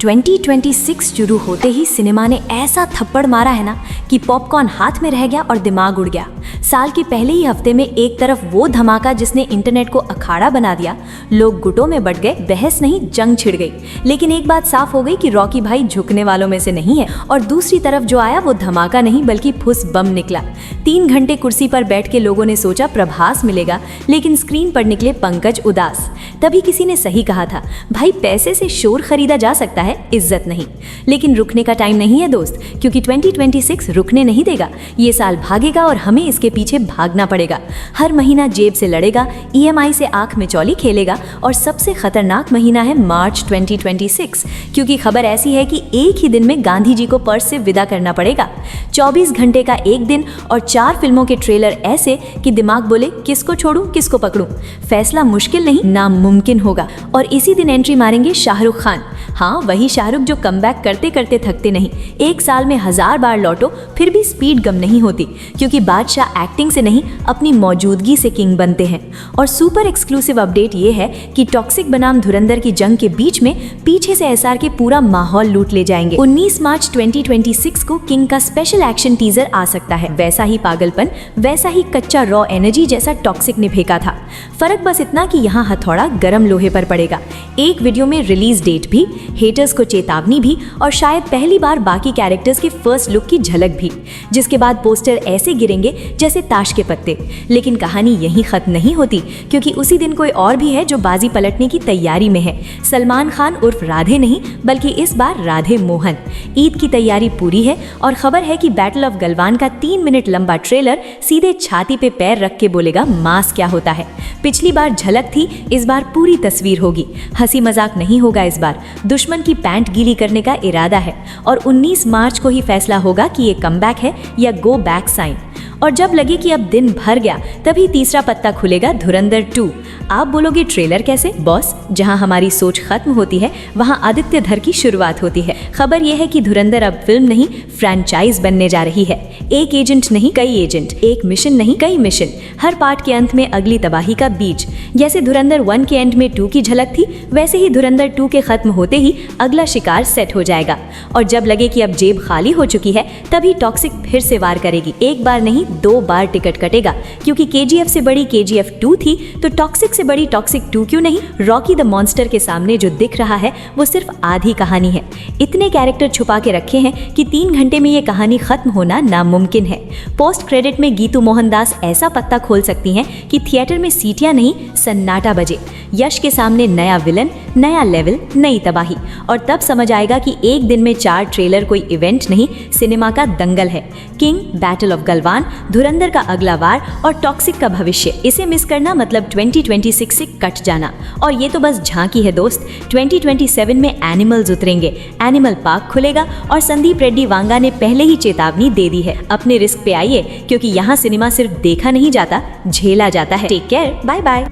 2026 शुरू होते ही सिनेमा ने ऐसा थप्पड़ मारा है ना कि पॉपकॉर्न हाथ में रह गया और दिमाग उड़ गया। साल के पहले ही हफ्ते में एक तरफ वो धमाका जिसने इंटरनेट को अखाड़ा बना दिया, लोग गुटों में बट गए, बहस नहीं जंग छिड़ गई। लेकिन एक बात साफ हो गई कि रॉकी भाई झुकने वालों में से नहीं है। और दूसरी तरफ जो आया वो धमाका नहीं बल्कि फुस बम निकला। 3 घंटे कुर्सी पर बैठ के लोगों ने सोचा प्रभास मिलेगा, लेकिन स्क्रीन पर निकले पंकज उदास। तभी किसी ने सही कहा था, भाई पैसे से शोर खरीदा जा सकता है, इज्जत नहीं। लेकिन रुकने का टाइम नहीं है दोस्त, क्योंकि 2026 रुकने नहीं देगा। ये साल भागेगा और हमें इसके पीछे भागना पड़ेगा। हर महीना जेब से लड़ेगा, EMI से आंख में चौली खेलेगा। और सबसे खतरनाक महीना है मार्च 2026, क्योंकि खबर ऐसी है कि एक ही दिन में गांधी जी को पर्स से विदा करना पड़ेगा। 24 घंटे का एक दिन और 4 फिल्मों के ट्रेलर ऐसे कि दिमाग बोले किसको छोड़ूं किसको पकड़ूं। फैसला मुश्किल नहीं नामुमकिन होगा। और इसी दिन एंट्री मारेंगे शाहरुख खान। हाँ, वही शाहरुख जो कमबैक करते करते थकते नहीं। एक साल में 1000 बार लौटो फिर भी स्पीड कम नहीं होती, क्योंकि बादशाह एक्टिंग से नहीं अपनी मौजूदगी से किंग बनते हैं। और सुपर एक्सक्लूसिव अपडेट ये है कि टॉक्सिक बनाम धुरंधर की जंग के बीच में पीछे से SR के पूरा माहौल लूट ले जाएंगे। 19 मार्च 2026 को किंग का स्पेशल एक्शन टीजर आ सकता है। वैसा ही पागलपन, वैसा ही कच्चा रॉ एनर्जी जैसा टॉक्सिक ने फेंका था। फर्क बस इतना कि यहाँ हथौड़ा गर्म लोहे पर पड़ेगा। एक वीडियो में रिलीज डेट भी, हेटर्स को चेतावनी भी, और शायद पहली बार बाकी कैरेक्टर्स के फर्स्ट लुक की झलक भी। जिसके बाद पोस्टर ऐसे गिरेंगे जैसे ताश के पत्ते। लेकिन कहानी यहीं खत्म नहीं होती, क्योंकि उसी दिन कोई और भी है जो बाजी पलटने की तैयारी में है। सलमान खान उर्फ राधे नहीं, बल्कि इस बार राधे मोहन। ईद की तैयारी पूरी है और खबर है कि बैटल ऑफ गलवान का 3 मिनट लंबा ट्रेलर सीधे छाती पे पैर रख के बोलेगा मास क्या होता है। पिछली बार झलक थी, इस बार पूरी तस्वीर होगी। हंसी मजाक नहीं होगा इस बार, दुश्मन की पैंट गीली करने का इरादा है। और 19 मार्च को ही फैसला होगा कि ये कमबैक है या गो बैक साइन। और जब लगे कि अब दिन भर गया, तभी तीसरा पत्ता खुलेगा धुरंधर 2। आप बोलोगे ट्रेलर कैसे? बॉस, जहां हमारी सोच खत्म होती है वहां आदित्य धर की शुरुआत होती है। खबर यह है कि धुरंधर अब फिल्म नहीं फ्रेंचाइज बनने जा रही है। एक एजेंट नहीं कई एजेंट, एक मिशन नहीं कई मिशन। हर पार्ट के अंत में अगली तबाही का बीज। जैसे धुरंधर 1 के एंड में 2 की झलक थी, वैसे ही धुरंधर 2 के खत्म होते ही अगला शिकार सेट हो जाएगा। और जब लगे कि अब जेब खाली हो चुकी है, तभी टॉक्सिक फिर से वार करेगी। एक बार नहीं 2 बार टिकट कटेगा, क्योंकि KGF से बड़ी KGF 2 थी, तो टॉक्सिक से बड़ी टॉक्सिक 2 क्यों नहीं? रॉकी द मॉन्स्टर के सामने जो दिख रहा है वो सिर्फ आधी कहानी है। इतने कैरेक्टर छुपा के रखे हैं कि 3 घंटे में ये कहानी खत्म होना नामुमकिन है। पोस्ट क्रेडिट में गीतू मोहनदास ऐसा पत्ता खोल सकती हैं कि थिएटर में सीटियां नहीं सन्नाटा बजे। यश के सामने नया विलन, नया लेवल, नई तबाही। और तब समझ आएगा कि एक दिन में 4 ट्रेलर कोई इवेंट नहीं, सिनेमा का दंगल है। किंग, बैटल ऑफ गलवान, धुरंधर का अगला वार और टॉक्सिक का भविष्य। इसे मिस करना मतलब 2026 से कट जाना। और ये तो बस झांकी है दोस्त। 2027 में एनिमल्स उतरेंगे, एनिमल पार्क खुलेगा और संदीप रेड्डी वांगा ने पहले ही चेतावनी दे दी है। अपने रिस्क पे आइए, क्योंकि यहाँ सिनेमा सिर्फ देखा नहीं जाता, झेला जाता है। Take care, bye bye.